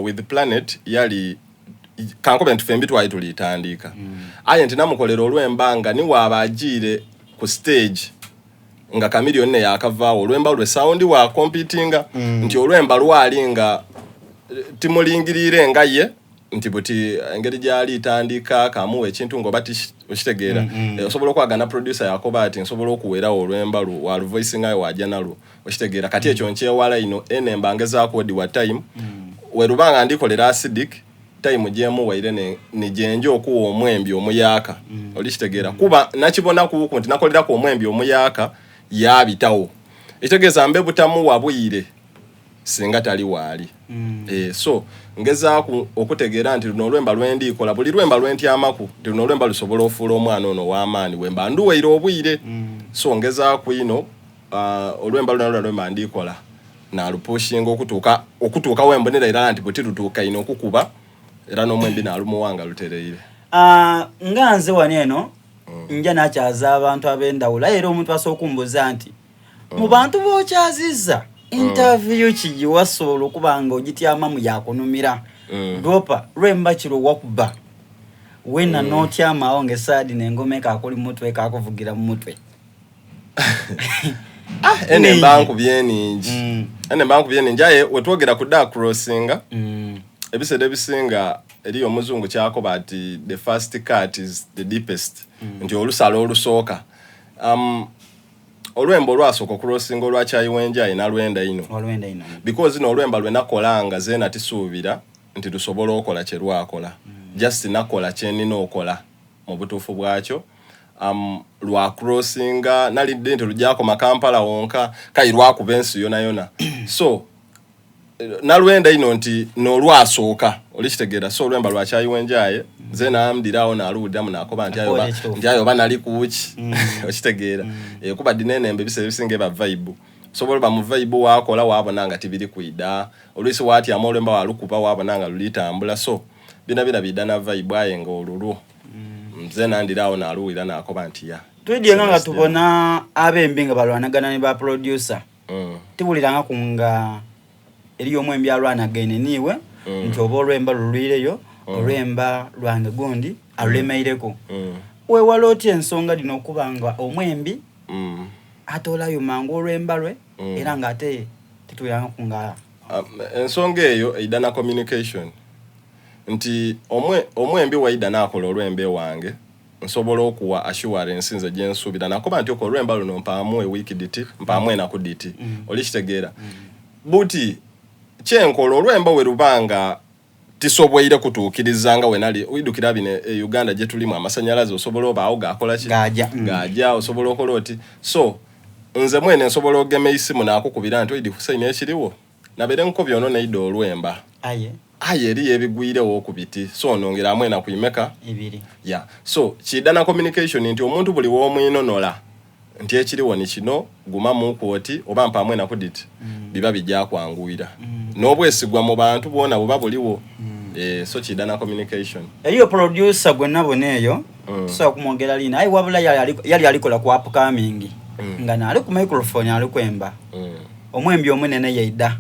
with the planet yali kankobe ntufembi twali tulitandika aye nti namukolera olwembanga ni wabajire ku stage nga Chameleone ne yakavaawo olwemba lwe sound wa competinga nti olwemba lwalinga timulingirire ngaye nti buti engeri gyali itandika kamuwe ekintu ngobati okitegeera osobola okwagana producer yakoba ati nsobola okuwera olwemba lu wa voicing ayo wajana lu okitegeera kati ekyo nkyewala ino enemba ngezaako odi wa time werubanga ndikolera acidic time jemu waire ne jenje okuwa omwembi omuyaka okitegeera kuba nakibona ku nti nakolera ku omwembi omuyaka yabitawo ekitegeeza mbe butamu wabuyire singa tali wali so ngeza okutegeera nti luno lwemba lwendi kola buli lwemba lwenti amaku luno lwemba lusobola ofuula omwana ono w'amaani wemba nduweire obwire so ngeza ku ino olwemba luno lwemba ndikola na lupushinga okutuuka wembonera era nti buti lutuuka ino okukuba era n'omwembi nalumuwanga lutereire nganze wano eno nja nakyaza abantu ab'endawulo era omuntu asookumbuza nti mu bantu b'okyazizza interview kijiwasobola okubanga ogityama mu yakunumira dropa lwemba kiro wakuba wena notyamawo ng'esaadi n'engoma ekakuli mutwe ekakuvugira mu mutwe enemba nkubyeningi aye wetwogera ku dark crossinga ebiseera ebisinga eriyo omuzungu kyakoba ati the first cut is the deepest nti olusala olusooka olwemba olwasooka okuloosinga olwakyayiwenja ina lwenda ino because ino olwemba lwenakolanga zeena tisuubira nti lusobola okola kye lwakola just nakola kyenina okola mu butuufu bwakyo lwa crossinga nalidde nti lujjako makampala wonka kayi lwakuba ensi yona so nalwenda ino nti nolwasooka olikitegeera so olwemba lwakyayiwenjaye zeena amdirawo naluwuddamu nakoba nti ayo banali kuki okitegeera kuba dinenembe biseera bisinga eba vibe sobola ba mu vibe wakola wabona nga tibiri kwida olwisi wati amolwemba walukuba wabona nga lulitambula so bina bidana vibe aye nga olulu zeena andirawo naluwira nakoba nti ya twidye nga tubona abembi nga balwanagana ne ba producer tibuliranga kunga eriyo omwembi alwanagene niwe nti oba olwemba lulwireyo olwemba lwange gundi alulemeireko wewala otya ensonga dino okubanga omwembi atolayo mangu olwemba lwe era nga ate tituliranga kunga ensonga eyo eidana communication nti omwembi waida nakola olwembe wange nsobola okuwa assurance nze gyensuubira nakoba nti okwo olwemba luno mpaamu ewiiki diti mpaamu enaku diti olikitegeera buti kyenkola olwemba werubanga tisobweire kutuukirizanga wenali widukira bine Uganda gye tulimu amasanyalaze osobola obaawo gakola ki gaja osobola okola oti so nze mwene nsobola ogema isimu nakukubira nti oidi Hussein ekiriwo nabere nkobyo ono neido olwemba aye eri ebigwirewo okubiti so nongera mwena kuyimeka ibiri so kidana communication nti omuntu buli w'omwinonola nti ekiriwo ni kino guma mu kwoti oba mpamwe na kuditi biba bijja kwanguira n'obwesigwa mu bantu bona buba buliwo so kidana communication eriyo producer gwenna boneyo so kumwongera lina ayi wabula yali alikola ku upcoming nga nali ku microphone ali kwemba omwembi omunene yeida